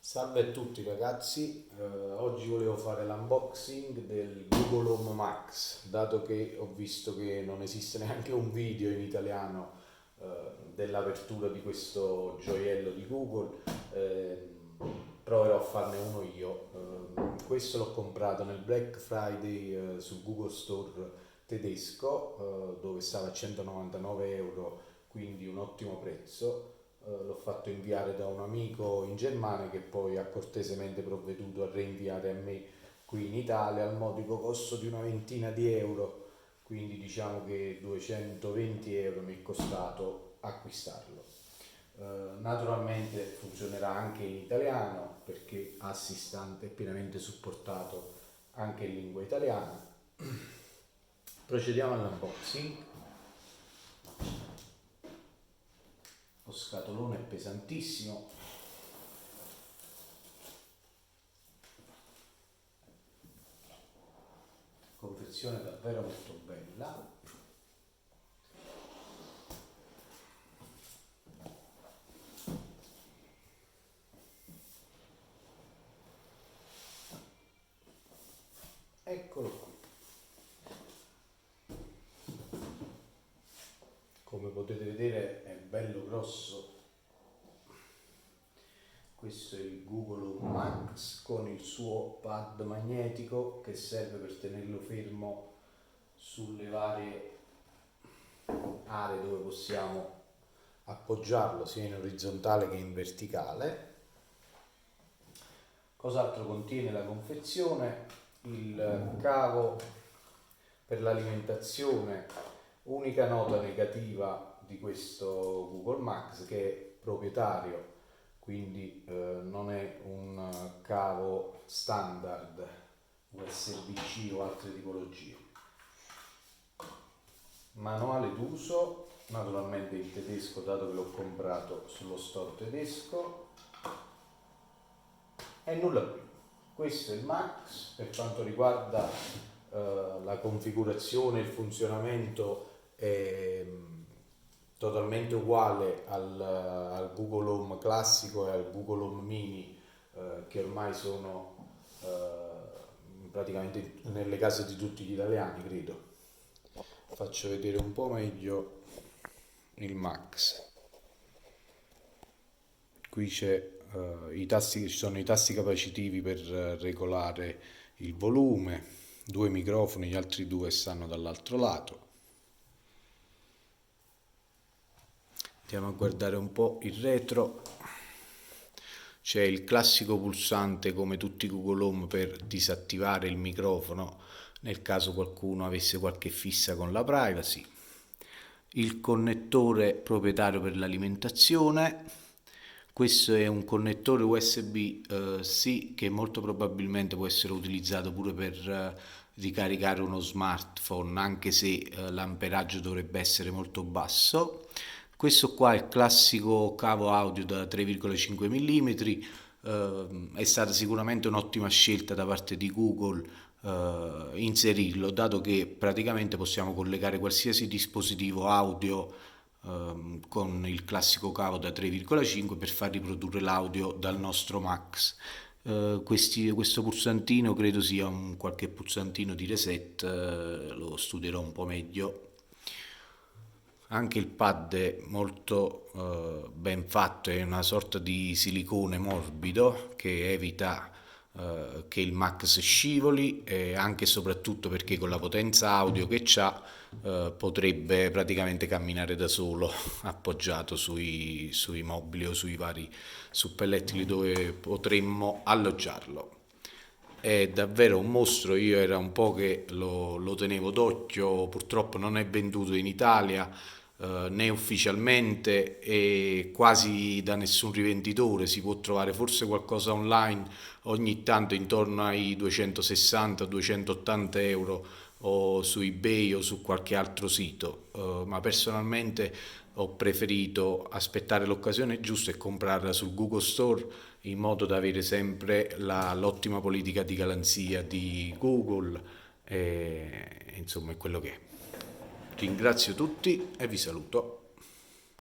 Salve a tutti ragazzi, oggi volevo fare l'unboxing del Google Home Max, dato che ho visto che non esiste neanche un video in italiano dell'apertura di questo gioiello di Google. Proverò a farne uno io. Questo l'ho comprato nel Black Friday sul Google Store tedesco, dove stava a 199 euro, quindi un ottimo prezzo. L'ho fatto inviare da un amico in Germania che poi ha cortesemente provveduto a reinviare a me qui in Italia al modico costo di una ventina di euro, quindi diciamo che 220 euro mi è costato acquistarlo. Naturalmente funzionerà anche in italiano perché Assistant è pienamente supportato anche in lingua italiana. Procediamo all'unboxing. Lo scatolone è pesantissimo. Confezione davvero molto bella. Eccolo qui. Come potete vedere è bello grosso. Questo è il Google Home Max con il suo pad magnetico che serve per tenerlo fermo sulle varie aree dove possiamo appoggiarlo sia in orizzontale che in verticale. Cos'altro contiene la confezione? Il cavo per l'alimentazione, unica nota negativa di questo Google Max che è proprietario, quindi non è un cavo standard USB-C o altre tipologie. Manuale d'uso, naturalmente in tedesco dato che l'ho comprato sullo store tedesco, e nulla più. Questo è il Max. Per quanto riguarda la configurazione e il funzionamento è totalmente uguale al Google Home classico e al Google Home Mini, che ormai sono praticamente nelle case di tutti gli italiani, credo. Faccio vedere un po' meglio il Max. Qui ci sono i tasti capacitivi per regolare il volume, due microfoni, gli altri due stanno dall'altro lato. Andiamo a guardare un po' il retro. C'è il classico pulsante come tutti i Google Home per disattivare il microfono nel caso qualcuno avesse qualche fissa con la privacy. Il connettore proprietario per l'alimentazione. Questo è un connettore USB-C che molto probabilmente può essere utilizzato pure per ricaricare uno smartphone, anche se l'amperaggio dovrebbe essere molto basso. Questo qua è il classico cavo audio da 3,5 mm, è stata sicuramente un'ottima scelta da parte di Google inserirlo, dato che praticamente possiamo collegare qualsiasi dispositivo audio con il classico cavo da 3,5 per far riprodurre l'audio dal nostro Max. Questo pulsantino credo sia un qualche pulsantino di reset, lo studierò un po' meglio. Anche il pad è molto ben fatto, è una sorta di silicone morbido che evita che il Max scivoli, e anche e soprattutto perché con la potenza audio che ha potrebbe praticamente camminare da solo appoggiato sui mobili o sui vari suppellettili dove potremmo alloggiarlo. È davvero un mostro, io era un po' che lo tenevo d'occhio, purtroppo non è venduto in Italia né ufficialmente e quasi da nessun rivenditore. Si può trovare forse qualcosa online ogni tanto intorno ai 260-280 euro o su eBay o su qualche altro sito, ma personalmente ho preferito aspettare l'occasione giusta e comprarla sul Google Store in modo da avere sempre l'ottima politica di garanzia di Google, insomma è quello che è. Ringrazio tutti e vi saluto.